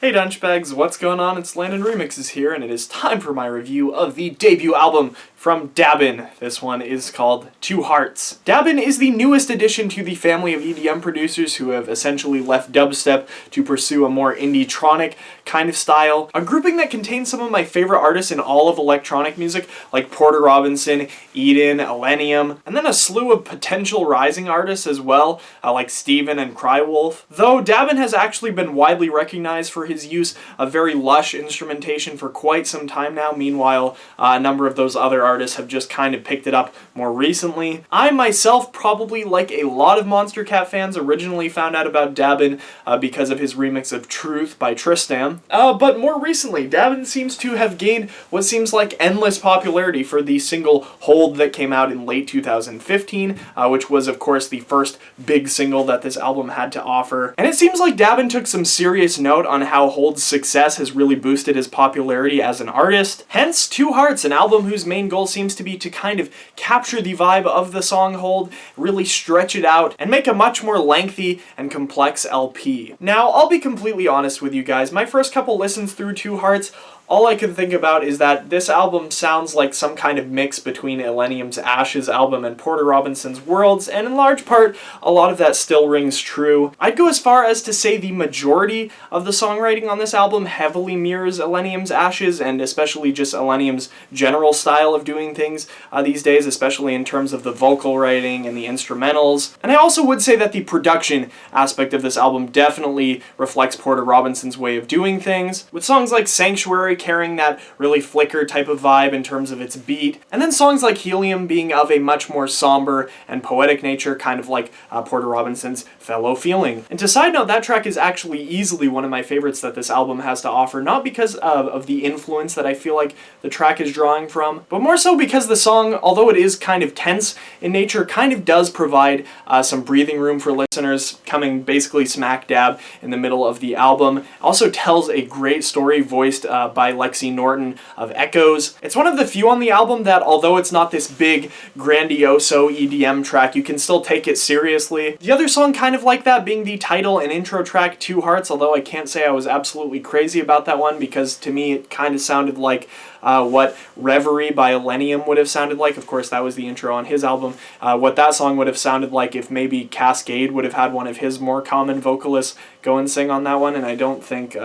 Hey Dunchbags, what's going on? It's Landon Remixes here, and it is time for my review of the debut album from Dabin. This one is called Two Hearts. Dabin is the newest addition to the family of EDM producers who have essentially left dubstep to pursue a more indie-tronic kind of style. A grouping that contains some of my favorite artists in all of electronic music, like Porter Robinson, Eden, Helium, and then a slew of potential rising artists as well, like Steven and Crywolf. Though Dabin has actually been widely recognized for his use of very lush instrumentation for quite some time now. Meanwhile, a number of those other artists have just kind of picked it up more recently. I myself, probably like a lot of Monstercat fans, originally found out about Dabin because of his remix of Truth by Tristan. But more recently, Dabin seems to have gained what seems like endless popularity for the single Hold that came out in late 2015, which was of course the first big single that this album had to offer. And it seems like Dabin took some serious note on how Hold's success has really boosted his popularity as an artist. Hence, Two Hearts, an album whose main goal seems to be to kind of capture the vibe of the song Hold, really stretch it out, and make a much more lengthy and complex LP. Now, I'll be completely honest with you guys, my first couple listens through Two Hearts, all I can think about is that this album sounds like some kind of mix between Helium's Ashes album and Porter Robinson's Worlds, and in large part, a lot of that still rings true. I'd go as far as to say the majority of the songwriting on this album heavily mirrors Helium's Ashes, and especially just Helium's general style of doing things these days, especially in terms of the vocal writing and the instrumentals. And I also would say that the production aspect of this album definitely reflects Porter Robinson's way of doing things, with songs like Sanctuary carrying that really flicker type of vibe in terms of its beat, and then songs like Helium being of a much more somber and poetic nature, kind of like Porter Robinson's Fellow Feeling. And to side note, that track is actually easily one of my favorites that this album has to offer, not because of the influence that I feel like the track is drawing from, but more so because the song, although it is kind of tense in nature, kind of does provide some breathing room for listeners, coming basically smack dab in the middle of the album. Also tells a great story voiced by Lexi Norton of Echoes. It's one of the few on the album that, although it's not this big, grandioso EDM track, you can still take it seriously. The other song kind of like that being the title and intro track, Two Hearts, although I can't say I was absolutely crazy about that one, because to me it kind of sounded like what Reverie by Helium would have sounded like. Of course, that was the intro on his album. What that song would have sounded like if maybe Cascade would have had one of his more common vocalists go and sing on that one, and I don't think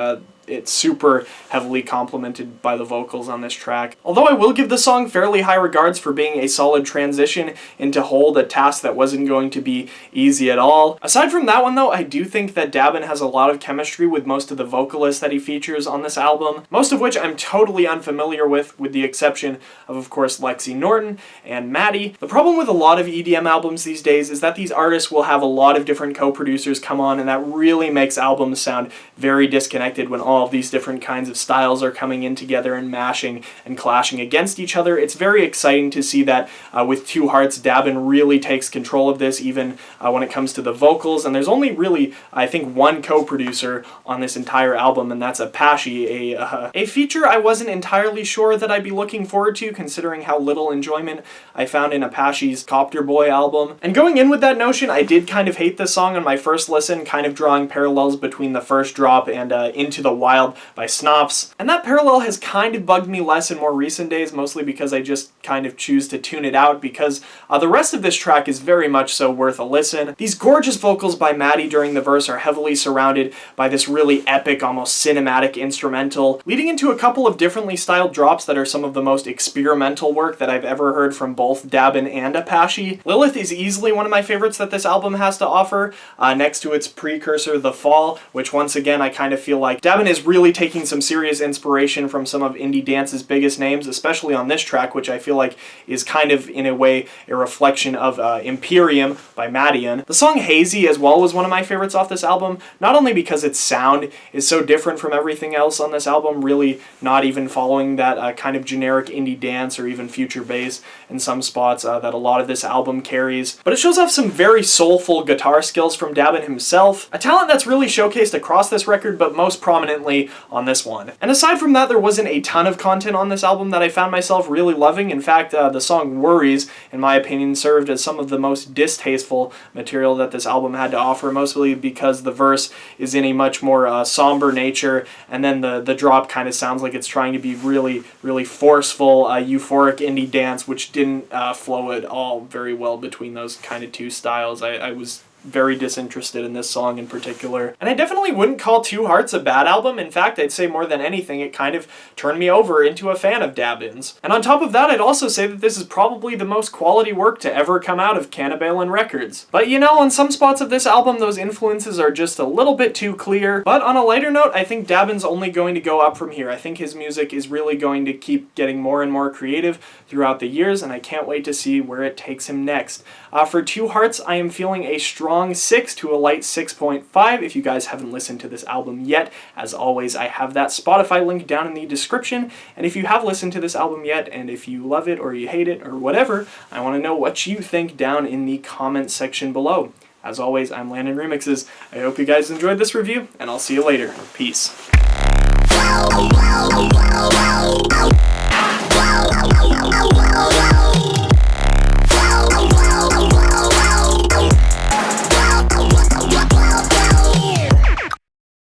it's super heavily complemented by the vocals on this track. Although I will give the song fairly high regards for being a solid transition into Hold, a task that wasn't going to be easy at all. Aside from that one though, I do think that Dabin has a lot of chemistry with most of the vocalists that he features on this album, most of which I'm totally unfamiliar with the exception of course, Lexi Norton and Maddie. The problem with a lot of EDM albums these days is that these artists will have a lot of different co-producers come on, and that really makes albums sound very disconnected when all of these different kinds of styles are coming in together and mashing and clashing against each other. It's very exciting to see that with Two Hearts, Dabin really takes control of this, even when it comes to the vocals, and there's only really, I think, one co-producer on this entire album, and that's Apache, a feature I wasn't entirely sure that I'd be looking forward to, considering how little enjoyment I found in Apache's Copter Boy album. And going in with that notion, I did kind of hate this song on my first listen, kind of drawing parallels between the first drop and Into the Wild by Snops. And that parallel has kind of bugged me less in more recent days, mostly because I just kind of choose to tune it out, because the rest of this track is very much so worth a listen. These gorgeous vocals by Maddie during the verse are heavily surrounded by this really epic, almost cinematic instrumental, leading into a couple of differently styled drops that are some of the most experimental work that I've ever heard from both Dabin and Apache. Lilith is easily one of my favorites that this album has to offer, next to its precursor, The Fall, which once again I kind of feel like Dabin is really taking some serious inspiration from some of indie dance's biggest names, especially on this track, which I feel like is kind of, in a way, a reflection of Imperium by Madian. The song Hazy as well was one of my favorites off this album, not only because its sound is so different from everything else on this album, really not even following that kind of generic indie dance or even future bass in some spots that a lot of this album carries, but it shows off some very soulful guitar skills from Dabin himself, a talent that's really showcased across this record, but most prominently significantly on this one. And aside from that, there wasn't a ton of content on this album that I found myself really loving. In fact, the song Worries, in my opinion, served as some of the most distasteful material that this album had to offer, mostly because the verse is in a much more somber nature, and then the drop kind of sounds like it's trying to be really, really forceful, euphoric indie dance, which didn't flow at all very well between those kind of two styles. I was very disinterested in this song in particular. And I definitely wouldn't call Two Hearts a bad album. In fact, I'd say more than anything, it kind of turned me over into a fan of Dabin's. And on top of that, I'd also say that this is probably the most quality work to ever come out of Kannibalen Records. But you know, on some spots of this album, those influences are just a little bit too clear. But on a lighter note, I think Dabin's only going to go up from here. I think his music is really going to keep getting more and more creative throughout the years, and I can't wait to see where it takes him next. For Two Hearts, I am feeling a strong 6 to a light 6.5 if you guys haven't listened to this album yet. As always, I have that Spotify link down in the description, and if you have listened to this album yet, and if you love it or you hate it or whatever, I want to know what you think down in the comment section below. As always, I'm Landon Remixes. I hope you guys enjoyed this review, and I'll see you later. Peace.